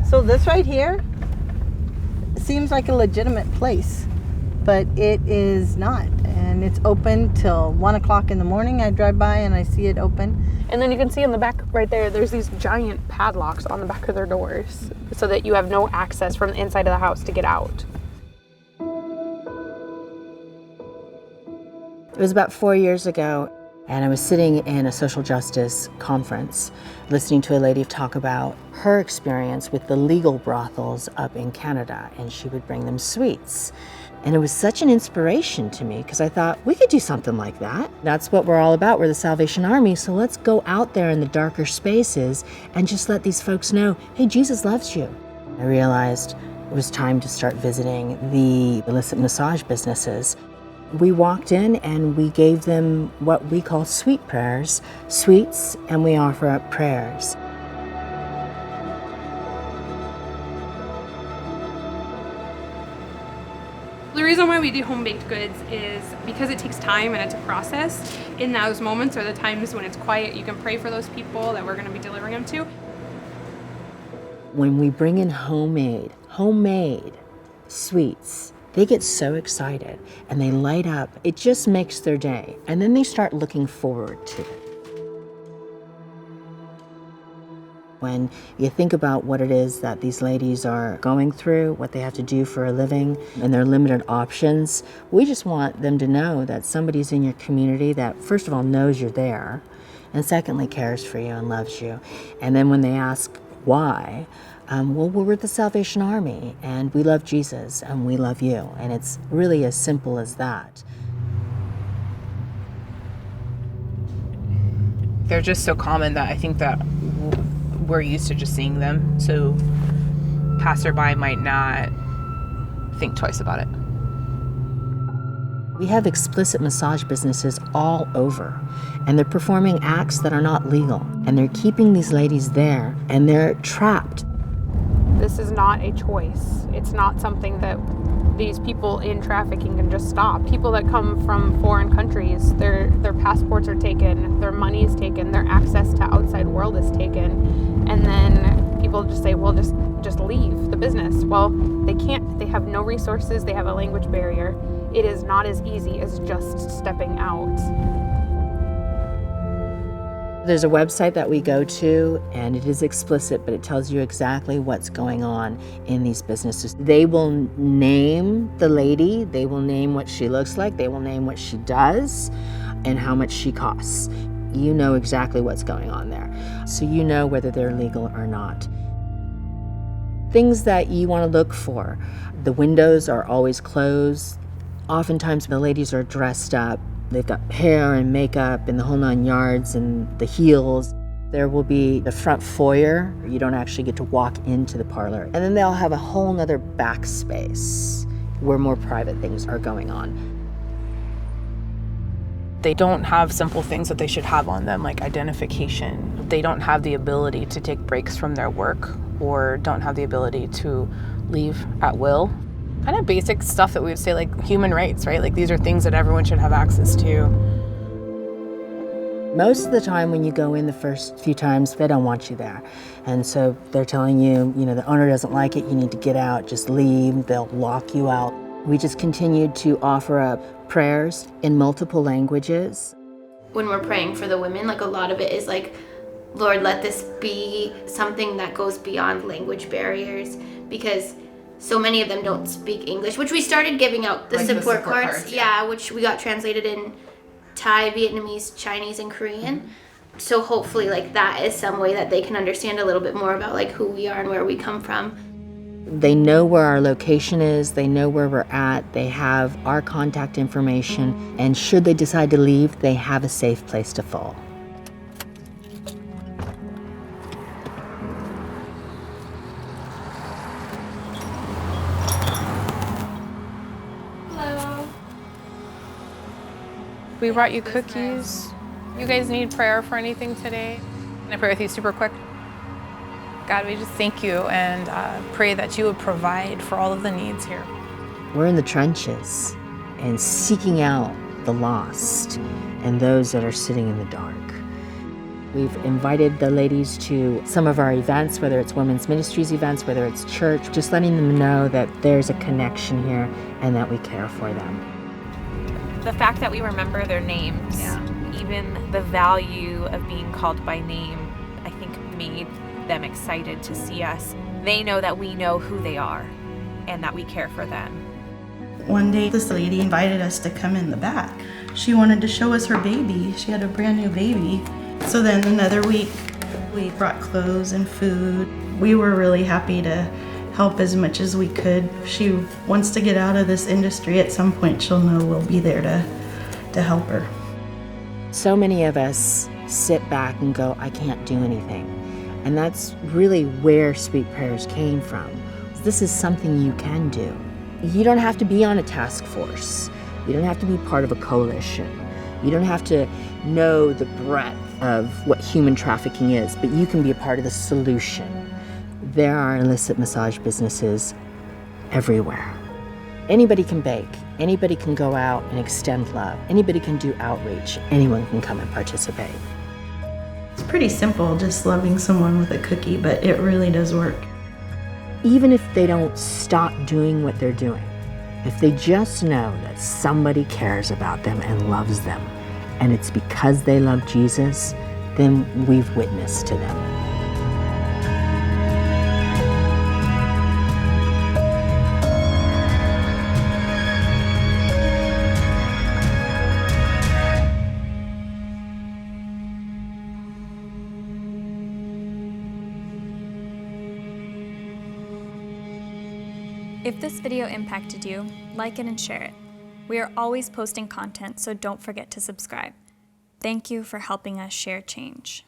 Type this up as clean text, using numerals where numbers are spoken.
So this right here seems like a legitimate place, but it is not. And it's open till 1 o'clock in the morning. I drive by and I see it open. And then you can see in the back right there, there's these giant padlocks on the back of their doors so that you have no access from the inside of the house to get out. It was about 4 years ago, and I was sitting in a social justice conference listening to a lady talk about her experience with the legal brothels up in Canada, and she would bring them sweets. And it was such an inspiration to me because I thought, we could do something like that. That's what we're all about. We're the Salvation Army, so let's go out there in the darker spaces and just let these folks know, hey, Jesus loves you. I realized it was time to start visiting the illicit massage businesses. We walked in and we gave them what we call sweet prayers, sweets, and we offer up prayers. The reason why we do home baked goods is because it takes time and it's a process. In those moments or the times when it's quiet, you can pray for those people that we're going to be delivering them to. When we bring in homemade sweets, they get so excited and they light up. It just makes their day. And then they start looking forward to it. When you think about what it is that these ladies are going through, what they have to do for a living, and their limited options, we just want them to know that somebody's in your community that, first of all, knows you're there, and secondly, cares for you and loves you. And then when they ask why, well, we're the Salvation Army, and we love Jesus, and we love you. And it's really as simple as that. They're just so common that I think that we're used to just seeing them, so passerby might not think twice about it. We have explicit massage businesses all over, and they're performing acts that are not legal, and they're keeping these ladies there, and they're trapped. This is not a choice. It's not something that these people in trafficking can just stop. People that come from foreign countries, their passports are taken, their money is taken, their access to outside world is taken, and then people just say, well, just leave the business. Well, they can't. They have no resources. They have a language barrier. It is not as easy as just stepping out. There's a website that we go to, and it is explicit, but it tells you exactly what's going on in these businesses. They will name the lady, they will name what she looks like, they will name what she does, and how much she costs. You know exactly what's going on there, so you know whether they're legal or not. Things that you want to look for. The windows are always closed. Oftentimes the ladies are dressed up. They've got hair and makeup and the whole 9 yards and the heels. There will be the front foyer. You don't actually get to walk into the parlor. And then they'll have a whole nother back space where more private things are going on. They don't have simple things that they should have on them, like identification. They don't have the ability to take breaks from their work or don't have the ability to leave at will. Kind of basic stuff that we would say, like human rights, right? Like these are things that everyone should have access to. Most of the time when you go in the first few times, they don't want you there. And so they're telling you, the owner doesn't like it, you need to get out, just leave, they'll lock you out. We just continued to offer up prayers in multiple languages. When we're praying for the women, like a lot of it is like, Lord, let this be something that goes beyond language barriers, because so many of them don't speak English, which we started giving out the support cards. Yeah, which we got translated in Thai, Vietnamese, Chinese, and Korean. Mm-hmm. So hopefully like that is some way that they can understand a little bit more about like who we are and where we come from. They know where our location is, they know where we're at, they have our contact information, and should they decide to leave, they have a safe place to fall. We brought you cookies. You guys need prayer for anything today? Can I pray with you super quick? God, we just thank you and pray that you would provide for all of the needs here. We're in the trenches and seeking out the lost and those that are sitting in the dark. We've invited the ladies to some of our events, whether it's women's ministries events, whether it's church, just letting them know that there's a connection here and that we care for them. The fact that we remember their names, even the value of being called by name, I think made them excited to see us. They know that we know who they are and that we care for them. One day, this lady invited us to come in the back. She wanted to show us her baby. She had a brand new baby. So then another week, we brought clothes and food. We were really happy to help as much as we could. If she wants to get out of this industry at some point, she'll know we'll be there to help her. So many of us sit back and go, I can't do anything. And that's really where Sweet Prayers came from. This is something you can do. You don't have to be on a task force. You don't have to be part of a coalition. You don't have to know the breadth of what human trafficking is, but you can be a part of the solution. There are illicit massage businesses everywhere. Anybody can bake. Anybody can go out and extend love. Anybody can do outreach. Anyone can come and participate. It's pretty simple, just loving someone with a cookie, but it really does work. Even if they don't stop doing what they're doing, if they just know that somebody cares about them and loves them, and it's because they love Jesus, then we've witnessed to them. If this video impacted you, like it and share it. We are always posting content, so don't forget to subscribe. Thank you for helping us share change.